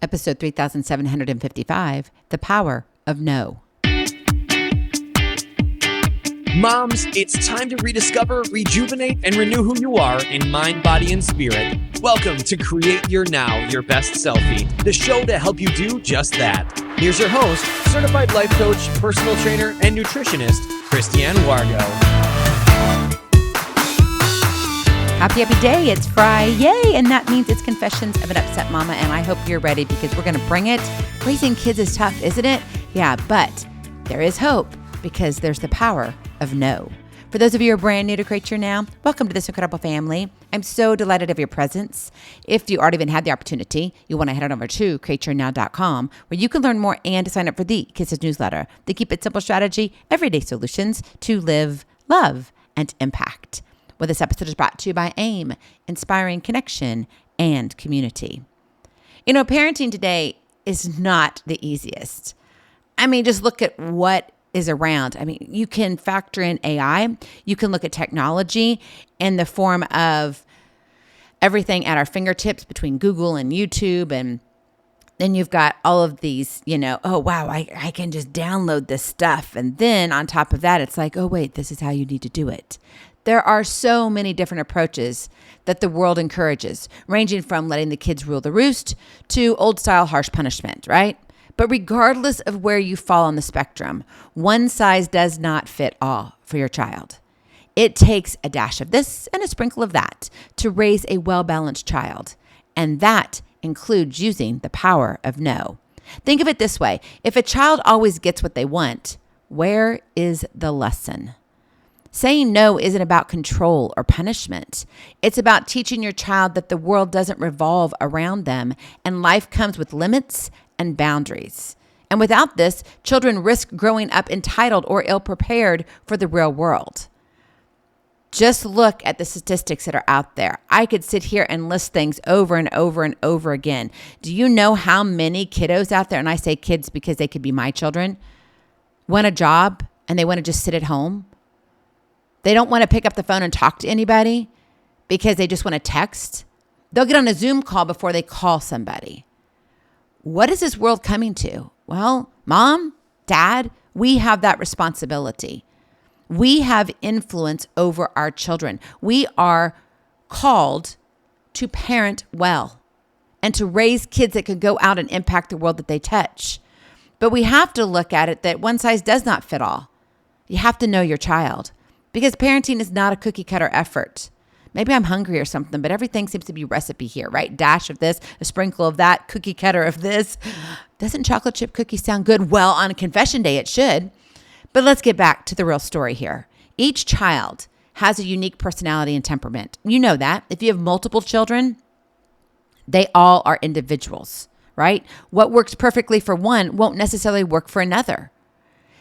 Episode 3755, The Power of No. Moms, it's time to rediscover, rejuvenate, and renew who you are in mind, body, and spirit. Welcome to Create Your Now, Your Best Selfie, the show to help you do just that. Here's your host, certified life coach, personal trainer, and nutritionist, Christiane Wargo. Happy day. It's Friday, and that means it's Confessions of an Upset Mama, and I hope you're ready because we're going to bring it. Raising kids is tough, isn't it? Yeah, but there is hope because there's the power of no. For those of you who are brand new to Create Your Now, welcome to this incredible family. I'm so delighted of your presence. If you already even had the opportunity, you want to head on over to createyournow.com where you can learn more and to sign up for the Kisses newsletter. The Keep It Simple strategy, everyday solutions to live, love, and impact. Well, this episode is brought to you by AIM, Inspiring Connection and Community. You know, parenting today is not the easiest. I mean, just look at what is around. I mean, you can factor in AI. You can look at technology in the form of everything at our fingertips between Google and YouTube. And then you've got all of these, oh, wow, I can just download this stuff. And then on top of that, it's like, oh, wait, this is how you need to do it. There are so many different approaches that the world encourages, ranging from letting the kids rule the roost to old style harsh punishment, right? But regardless of where you fall on the spectrum, one size does not fit all for your child. It takes a dash of this and a sprinkle of that to raise a well-balanced child. And that includes using the power of no. Think of it this way. If a child always gets what they want, where is the lesson? Saying no isn't about control or punishment. It's about teaching your child that the world doesn't revolve around them and life comes with limits and boundaries. And without this, children risk growing up entitled or ill-prepared for the real world. Just look at the statistics that are out there. I could sit here and list things over and over and over again. Do you know how many kiddos out there, and I say kids because they could be my children, want a job and they want to just sit at home? They don't want to pick up the phone and talk to anybody because they just want to text. They'll get on a Zoom call before they call somebody. What is this world coming to? Well, mom, dad, we have that responsibility. We have influence over our children. We are called to parent well and to raise kids that can go out and impact the world that they touch. But we have to look at it that one size does not fit all. You have to know your child. Because parenting is not a cookie cutter effort. Maybe I'm hungry or something, but everything seems to be recipe here, right? Dash of this, a sprinkle of that, cookie cutter of this. Doesn't chocolate chip cookies sound good? Well, on a confession day, it should. But let's get back to the real story here. Each child has a unique personality and temperament. You know that. If you have multiple children, they all are individuals, right? What works perfectly for one won't necessarily work for another.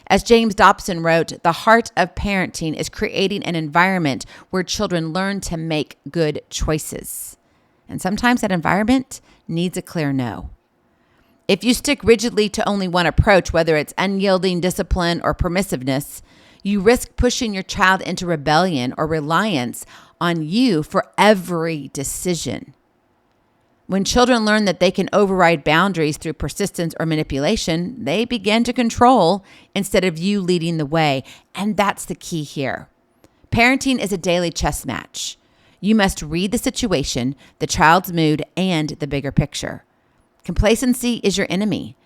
As James Dobson wrote, the heart of parenting is creating an environment where children learn to make good choices. And sometimes that environment needs a clear no. If you stick rigidly to only one approach, whether it's unyielding discipline or permissiveness, you risk pushing your child into rebellion or reliance on you for every decision. When children learn that they can override boundaries through persistence or manipulation, they begin to control instead of you leading the way. And that's the key here. Parenting is a daily chess match. You must read the situation, the child's mood, and the bigger picture. Complacency is your enemy.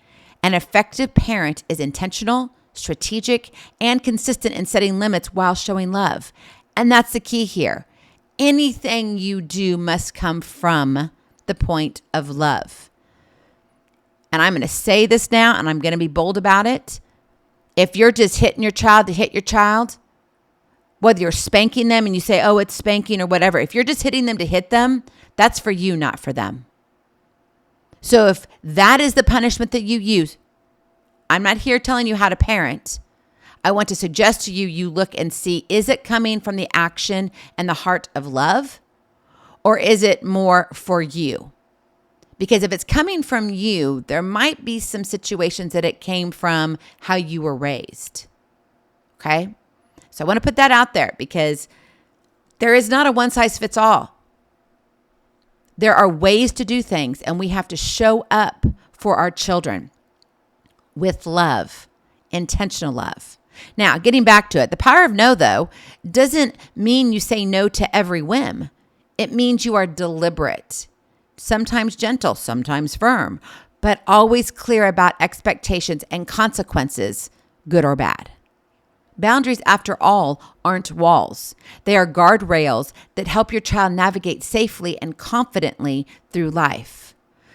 An effective parent is intentional, strategic, and consistent in setting limits while showing love. And that's the key here. Anything you do must come from the point of love. And I'm going to say this now, and I'm going to be bold about it. If you're just hitting your child to hit your child, whether you're spanking them and you say, oh, it's spanking or whatever, if you're just hitting them to hit them, that's for you, not for them. So if that is the punishment that you use, I'm not here telling you how to parent. I want to suggest to you, you look and see, is it coming from the action and the heart of love? Or is it more for you? Because if it's coming from you, there might be some situations that it came from how you were raised. Okay? So I want to put that out there because there is not a one size fits all. There are ways to do things, and we have to show up for our children with love, intentional love. Now, getting back to it, the power of no, though, doesn't mean you say no to every whim. It means you are deliberate, sometimes gentle, sometimes firm, but always clear about expectations and consequences, good or bad. Boundaries, after all, aren't walls. They are guardrails that help your child navigate safely and confidently through life.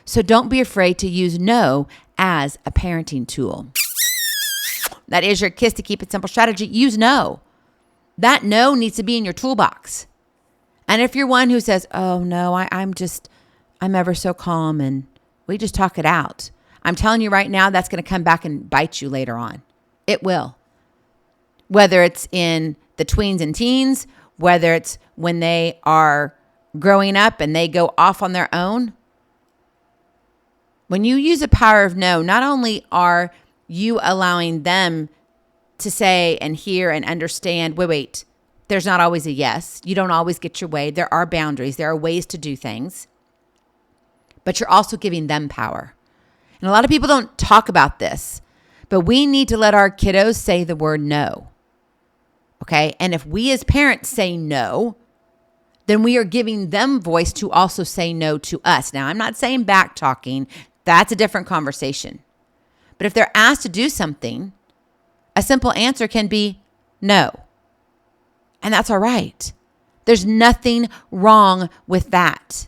So don't be afraid to use no as a parenting tool. That is your Kiss to Keep It Simple strategy. Use no. That no needs to be in your toolbox. And if you're one who says, oh no, I'm ever so calm and we just talk it out, I'm telling you right now, that's going to come back and bite you later on. It will. Whether it's in the tweens and teens, whether it's when they are growing up and they go off on their own. When you use the power of no, not only are you allowing them to say and hear and understand, wait, there's not always a yes. You don't always get your way. There are boundaries. There are ways to do things. But you're also giving them power. And a lot of people don't talk about this, but we need to let our kiddos say the word no. Okay? And if we as parents say no, then we are giving them voice to also say no to us. Now, I'm not saying back talking. That's a different conversation. But if they're asked to do something, a simple answer can be no. And that's all right. There's nothing wrong with that.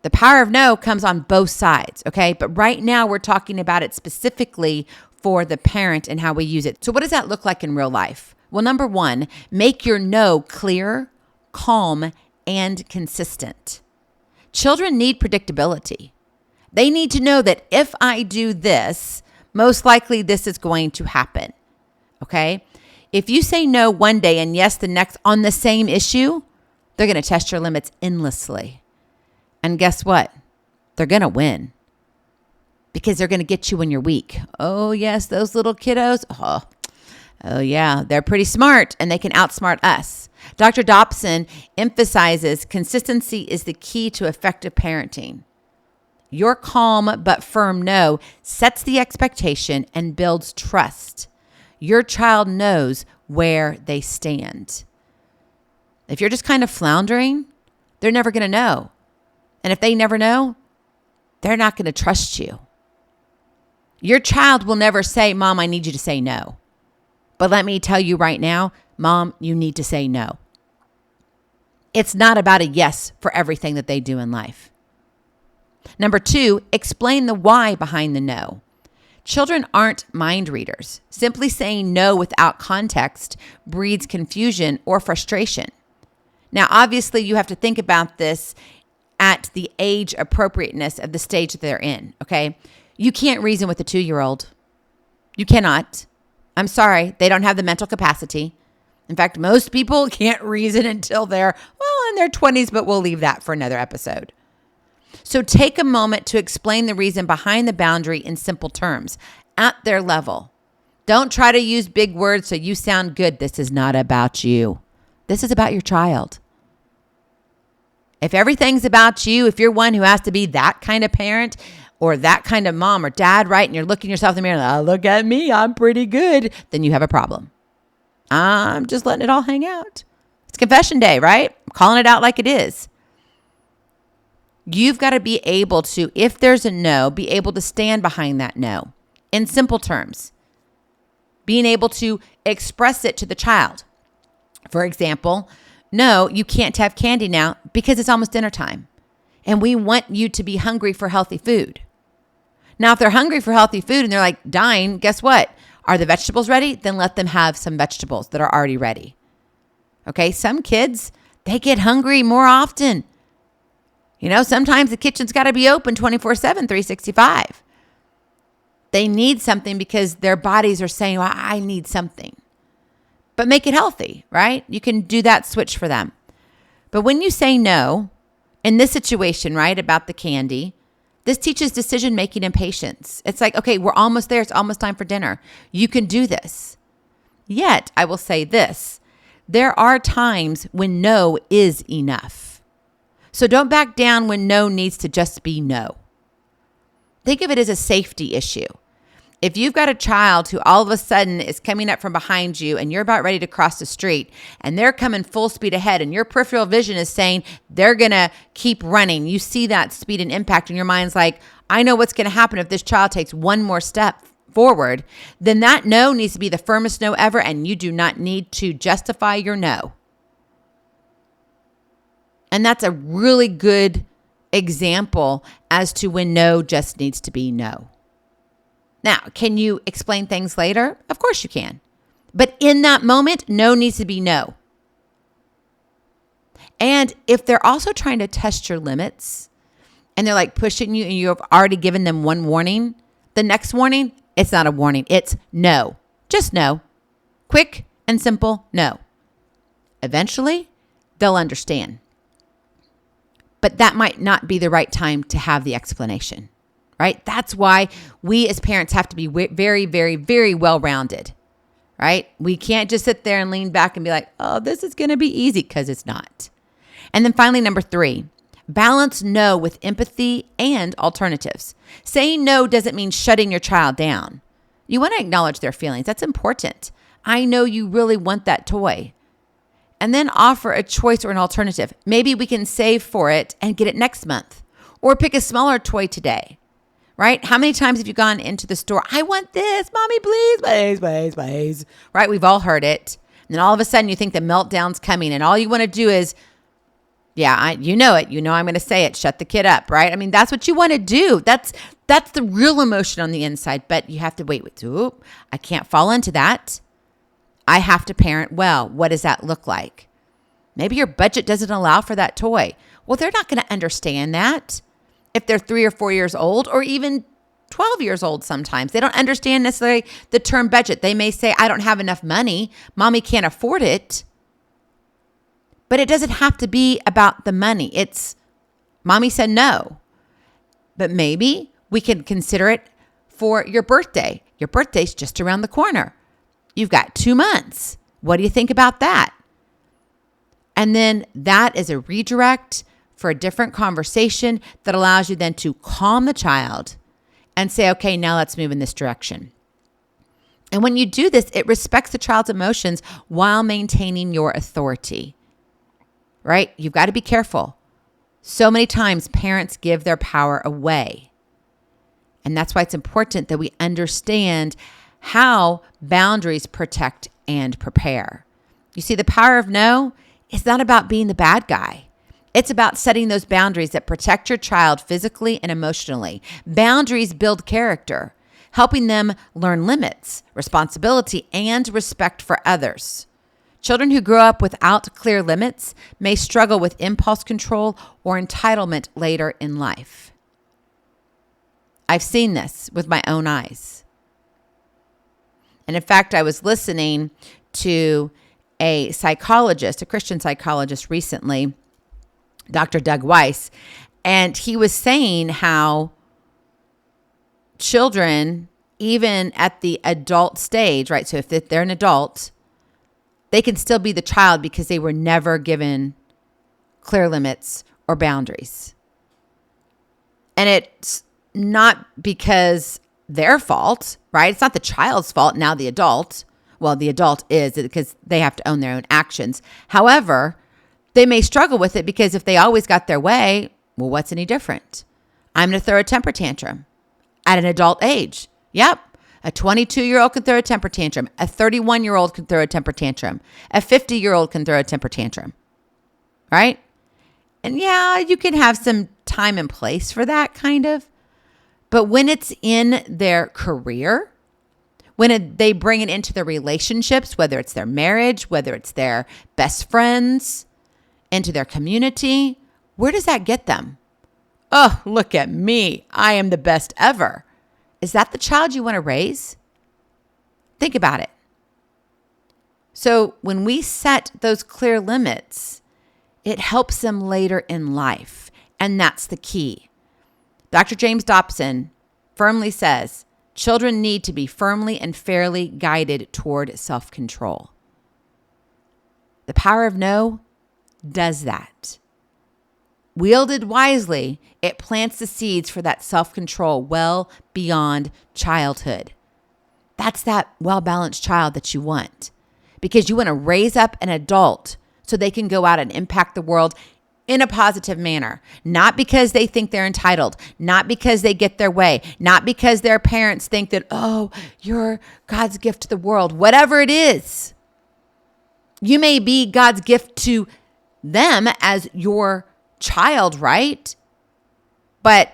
The power of no comes on both sides, okay? But right now we're talking about it specifically for the parent and how we use it. So what does that look like in real life? Well, number one, make your no clear, calm, and consistent. Children need predictability. They need to know that if I do this, most likely this is going to happen, okay? If you say no one day and yes the next on the same issue, they're going to test your limits endlessly. And guess what? They're going to win because they're going to get you when you're weak. Oh, yes, those little kiddos. Oh, yeah, they're pretty smart and they can outsmart us. Dr. Dobson emphasizes consistency is the key to effective parenting. Your calm but firm no sets the expectation and builds trust. Your child knows where they stand. If you're just kind of floundering, they're never going to know. And if they never know, they're not going to trust you. Your child will never say, Mom, I need you to say no. But let me tell you right now, Mom, you need to say no. It's not about a yes for everything that they do in life. Number two, explain the why behind the no. Children aren't mind readers. Simply saying no without context breeds confusion or frustration. Now, obviously, you have to think about this at the age appropriateness of the stage that they're in, okay? You can't reason with a 2-year-old. You cannot. I'm sorry. They don't have the mental capacity. In fact, most people can't reason until they're, in their 20s, but we'll leave that for another episode. So take a moment to explain the reason behind the boundary in simple terms at their level. Don't try to use big words so you sound good. This is not about you. This is about your child. If everything's about you, if you're one who has to be that kind of parent or that kind of mom or dad, right? And you're looking yourself in the mirror, oh, look at me, I'm pretty good. Then you have a problem. I'm just letting it all hang out. It's confession day, right? I'm calling it out like it is. You've got to be able to, if there's a no, be able to stand behind that no in simple terms. Being able to express it to the child. For example, no, you can't have candy now because it's almost dinner time. And we want you to be hungry for healthy food. Now, if they're hungry for healthy food and they're like dying, guess what? Are the vegetables ready? Then let them have some vegetables that are already ready. Okay, some kids, they get hungry more often. You know, sometimes the kitchen's got to be open 24/7, 365. They need something because their bodies are saying, well, I need something. But make it healthy, right? You can do that switch for them. But when you say no, in this situation, right, about the candy, this teaches decision-making and patience. It's like, okay, we're almost there. It's almost time for dinner. You can do this. Yet, I will say this. There are times when no is enough. So don't back down when no needs to just be no. Think of it as a safety issue. If you've got a child who all of a sudden is coming up from behind you and you're about ready to cross the street and they're coming full speed ahead and your peripheral vision is saying they're going to keep running, you see that speed and impact and your mind's like, I know what's going to happen if this child takes one more step forward, then that no needs to be the firmest no ever, and you do not need to justify your no. And that's a really good example as to when no just needs to be no. Now, can you explain things later? Of course you can. But in that moment, no needs to be no. And if they're also trying to test your limits and they're like pushing you and you have already given them one warning, the next warning, it's not a warning. It's no. Just no. Quick and simple no. Eventually, they'll understand. But that might not be the right time to have the explanation. Right? That's why we as parents have to be very, very, very well-rounded, right? We can't just sit there and lean back and be like, oh, this is going to be easy, because it's not. And then finally, number 3, balance no with empathy and alternatives. Saying no doesn't mean shutting your child down. You want to acknowledge their feelings. That's important. I know you really want that toy. And then offer a choice or an alternative. Maybe we can save for it and get it next month, or pick a smaller toy today. Right? How many times have you gone into the store? I want this, mommy, please. Right? We've all heard it. And then all of a sudden you think the meltdown's coming and all you want to do is, you know it. You know I'm going to say it. Shut the kid up, right? I mean, that's what you want to do. That's the real emotion on the inside. But you have to wait. Ooh, I can't fall into that. I have to parent well. What does that look like? Maybe your budget doesn't allow for that toy. Well, they're not going to understand that. If they're 3 or 4 years old, or even 12 years old sometimes. They don't understand necessarily the term budget. They may say, I don't have enough money. Mommy can't afford it. But it doesn't have to be about the money. It's, mommy said no. But maybe we can consider it for your birthday. Your birthday's just around the corner. You've got 2 months. What do you think about that? And then that is a redirect for a different conversation that allows you then to calm the child and say, okay, now let's move in this direction. And when you do this, it respects the child's emotions while maintaining your authority, right? You've got to be careful. So many times parents give their power away. And that's why it's important that we understand how boundaries protect and prepare. You see, the power of no is not about being the bad guy. It's about setting those boundaries that protect your child physically and emotionally. Boundaries build character, helping them learn limits, responsibility, and respect for others. Children who grow up without clear limits may struggle with impulse control or entitlement later in life. I've seen this with my own eyes. And in fact, I was listening to a psychologist, a Christian psychologist recently, Dr. Doug Weiss, and he was saying how children, even at the adult stage, right? So if they're an adult, they can still be the child because they were never given clear limits or boundaries. And it's not because their fault, right? It's not the child's fault, now the adult. Well, the adult is, because they have to own their own actions. However, they may struggle with it because if they always got their way, well, what's any different? I'm going to throw a temper tantrum at an adult age. Yep. A 22-year-old can throw a temper tantrum. A 31-year-old can throw a temper tantrum. A 50-year-old can throw a temper tantrum. Right? And yeah, you can have some time and place for that kind of. But when it's in their career, when they bring it into their relationships, whether it's their marriage, whether it's their best friends, into their community, where does that get them? Oh, look at me. I am the best ever. Is that the child you want to raise? Think about it. So when we set those clear limits, it helps them later in life. And that's the key. Dr. James Dobson firmly says, children need to be firmly and fairly guided toward self-control. The power of no does that. wielded wisely, it plants the seeds for that self-control well beyond childhood. That's that well-balanced child that you want, because you want to raise up an adult so they can go out and impact the world in a positive manner, not because they think they're entitled, not because they get their way, not because their parents think that, oh, you're God's gift to the world, whatever it is. You may be God's gift to them as your child, right? But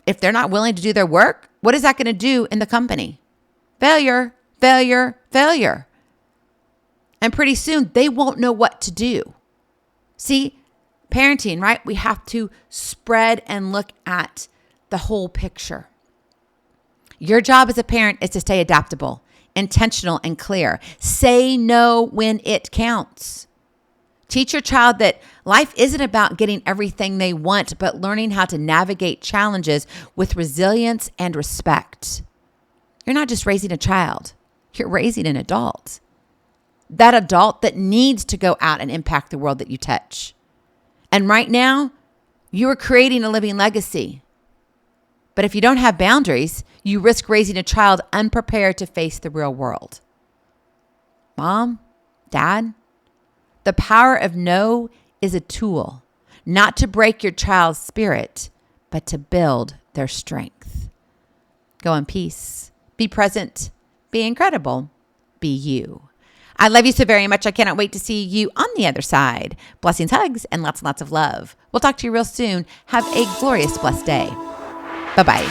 if they're not willing to do their work, what is that going to do in the company? Failure, failure, failure. And pretty soon they won't know what to do. See, parenting, right? We have to spread and look at the whole picture. Your job as a parent is to stay adaptable, intentional, and clear. Say no when it counts. Teach your child that life isn't about getting everything they want, but learning how to navigate challenges with resilience and respect. You're not just raising a child. You're raising an adult. That adult that needs to go out and impact the world that you touch. And right now, you are creating a living legacy. But if you don't have boundaries, you risk raising a child unprepared to face the real world. Mom, Dad, the power of no is a tool, not to break your child's spirit, but to build their strength. Go in peace. Be present. Be incredible. Be you. I love you so very much. I cannot wait to see you on the other side. Blessings, hugs, and lots and lots of love. We'll talk to you real soon. Have a glorious, blessed day. Bye-bye.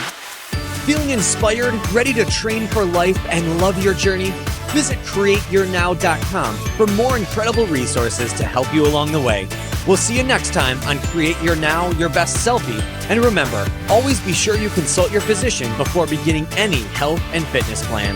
Feeling inspired, ready to train for life and love your journey? Visit createyournow.com for more incredible resources to help you along the way. We'll see you next time on Create Your Now, Your Best Selfie. And remember, always be sure you consult your physician before beginning any health and fitness plan.